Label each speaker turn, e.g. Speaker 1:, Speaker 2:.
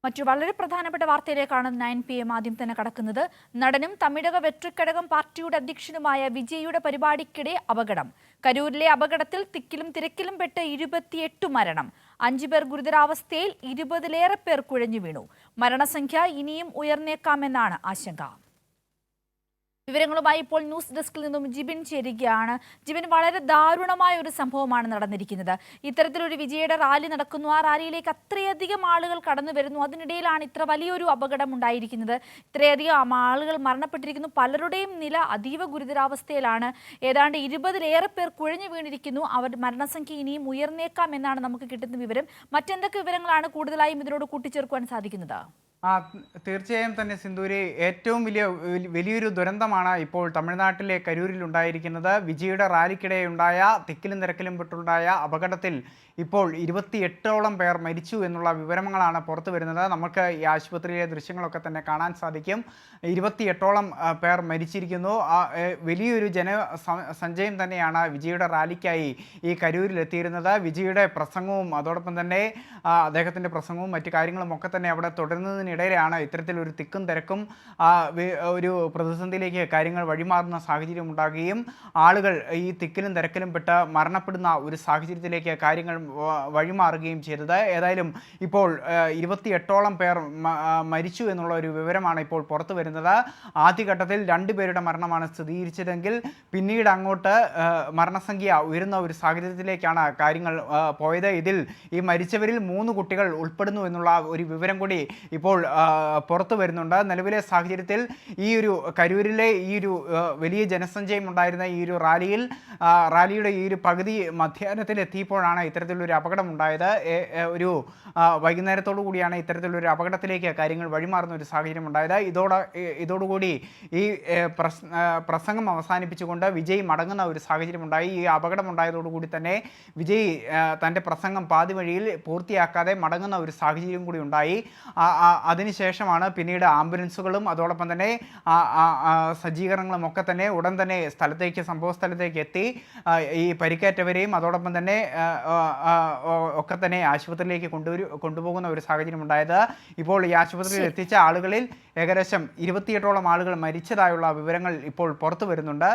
Speaker 1: മറ്റു വളരെ പ്രധാനപ്പെട്ട വാർത്തയിലേക്കാണ് 9 PM ആദ്യം തന്നെ കടക്കുന്നത്. നടനും തമിഴക വെട്രിക്കഴകം പാർട്ടിയുടെ അധ്യക്ഷനുമായ വിജയുടെ പരിപാടിക്കിടെ അപകടം. കരൂരിലെ അപകടത്തിൽ തിക്കിലും തിരക്കിലും പെട്ട് 28 മരണം. 5 പേർ ഗുരുതരാവസ്ഥയിൽ, 20-ലേറെ പേർ കുഴഞ്ഞു വീണു. മരണസംഖ്യ ഇനിയും ഉയർന്നേക്കാമെന്നാണ് ആശങ്ക. വിവരങ്ങളുമായി ഇപ്പോൾ ന്യൂസ് ഡെസ്കിൽ നിന്നും ജിബിൻ ചേരുകയാണ്. ജിബിൻ, വളരെ ദാരുണമായ ഒരു സംഭവമാണ് നടന്നിരിക്കുന്നത്. ഇത്തരത്തിലൊരു വിജയുടെ റാലി നടക്കുന്നു, ആ റാലിയിലേക്ക് അത്രയധികം ആളുകൾ കടന്നു വരുന്നു. അതിനിടയിലാണ് ഇത്ര വലിയൊരു അപകടം ഉണ്ടായിരിക്കുന്നത്. ഇത്രയധികം ആളുകൾ മരണപ്പെട്ടിരിക്കുന്നു. പലരുടെയും നില അതീവ ഗുരുതരാവസ്ഥയിലാണ്. ഏതാണ്ട് 20-ലേറെ പേർ കുഴഞ്ഞു വീണിരിക്കുന്നു. അവരുടെ മരണസംഖ്യ ഇനിയും ഉയർന്നേക്കാം എന്നാണ് നമുക്ക് കിട്ടുന്ന വിവരം. മറ്റെന്തൊക്കെ വിവരങ്ങളാണ് കൂടുതലായും ഇതിനോട് കൂട്ടിച്ചേർക്കുവാൻ സാധിക്കുന്നത്?
Speaker 2: തീർച്ചയായും തന്നെ സിന്ധൂരി, ഏറ്റവും വലിയൊരു ദുരന്തമാണ് ഇപ്പോൾ തമിഴ്നാട്ടിലെ കരൂരിൽ ഉണ്ടായിരിക്കുന്നത്. വിജയുടെ റാലിക്കിടെ ഉണ്ടായ തിക്കിലും തിരക്കിലും പെട്ടുണ്ടായ അപകടത്തിൽ ഇപ്പോൾ 28ഓളം പേർ മരിച്ചു എന്നുള്ള വിവരങ്ങളാണ് പുറത്തു വരുന്നത്. നമുക്ക് ഈ ആശുപത്രിയിലെ ദൃശ്യങ്ങളൊക്കെ തന്നെ കാണാൻ സാധിക്കും. 28ഓളം പേർ മരിച്ചിരിക്കുന്നു. വലിയൊരു സഞ്ചയം തന്നെയാണ് വിജയുടെ റാലിക്കായി ഈ കരൂരിലെത്തിയിരുന്നത്. വിജയുടെ പ്രസംഗവും അതോടൊപ്പം തന്നെ അദ്ദേഹത്തിൻ്റെ പ്രസംഗവും മറ്റു കാര്യങ്ങളും ഒക്കെ തന്നെ അവിടെ തുടരുന്നതിനിടയിലാണ് ഇത്തരത്തിലൊരു തിക്കും തിരക്കും ഒരു പ്രതിസന്ധിയിലേക്ക് കാര്യങ്ങൾ വഴിമാറുന്ന സാഹചര്യം ഉണ്ടാകുകയും ആളുകൾ ഈ തിക്കിലും തിരക്കിലും പെട്ട് മരണപ്പെടുന്ന ഒരു സാഹചര്യത്തിലേക്ക് കാര്യങ്ങൾ വഴിമാറുകയും ചെയ്തത്. ഏതായാലും ഇപ്പോൾ 28ഓളം പേർ മരിച്ചു എന്നുള്ള ഒരു വിവരമാണ് ഇപ്പോൾ പുറത്തു വരുന്നത്. ആദ്യഘട്ടത്തിൽ 2 പേരുടെ മരണമാണ് സ്ഥിരീകരിച്ചതെങ്കിൽ പിന്നീട് അങ്ങോട്ട് മരണസംഖ്യ ഉയരുന്ന ഒരു സാഹചര്യത്തിലേക്കാണ് കാര്യങ്ങൾ പോയത്. ഇതിൽ ഈ മരിച്ചവരിൽ 3 കുട്ടികൾ ഉൾപ്പെടുന്നു എന്നുള്ള ഒരു വിവരം കൂടി ഇപ്പോൾ പുറത്തു വരുന്നുണ്ട്. നിലവിലെ സാഹചര്യത്തിൽ ഈ ഒരു കരൂരിലെ ഈ ഒരു വലിയ ജനസഞ്ചയം ഉണ്ടായിരുന്ന ഈ ഒരു റാലിയുടെ ഈ ഒരു പകുതി മധ്യാഹ്നത്തിൽ എത്തിയപ്പോഴാണ് ഇത്തരത്തിലൊരു അപകടം ഉണ്ടായത്. ഒരു വൈകുന്നേരത്തോടു കൂടിയാണ് ഇത്തരത്തിലൊരു അപകടത്തിലേക്ക് കാര്യങ്ങൾ വഴിമാറുന്ന ഒരു സാഹചര്യം ഉണ്ടായത്. ഇതോടുകൂടി ഈ പ്രസംഗം അവസാനിപ്പിച്ചുകൊണ്ട് വിജയ് മടങ്ങുന്ന ഒരു സാഹചര്യം ഉണ്ടായി. ഈ അപകടം ഉണ്ടായതോടുകൂടി തന്നെ വിജയ് തൻ്റെ പ്രസംഗം പാതി വഴിയിൽ പൂർത്തിയാക്കാതെ മടങ്ങുന്ന ഒരു സാഹചര്യം കൂടി ഉണ്ടായി. അതിനുശേഷമാണ് പിന്നീട് ആംബുലൻസുകളും അതോടൊപ്പം തന്നെ സജ്ജീകരണങ്ങളും ഒക്കെ തന്നെ ഉടൻ തന്നെ സംഭവ സ്ഥലത്തേക്ക് എത്തി ഈ പരിക്കേറ്റവരെയും അതോടൊപ്പം തന്നെ ഒക്കെ തന്നെ ആശുപത്രിയിലേക്ക് കൊണ്ടുപോകുന്ന ഒരു സാഹചര്യം ഉണ്ടായത്. ഇപ്പോൾ ഈ ആശുപത്രിയിൽ എത്തിച്ച ആളുകളിൽ ഏകദേശം 28ഓളം ആളുകൾ മരിച്ചതായുള്ള വിവരങ്ങൾ ഇപ്പോൾ പുറത്തു വരുന്നുണ്ട്.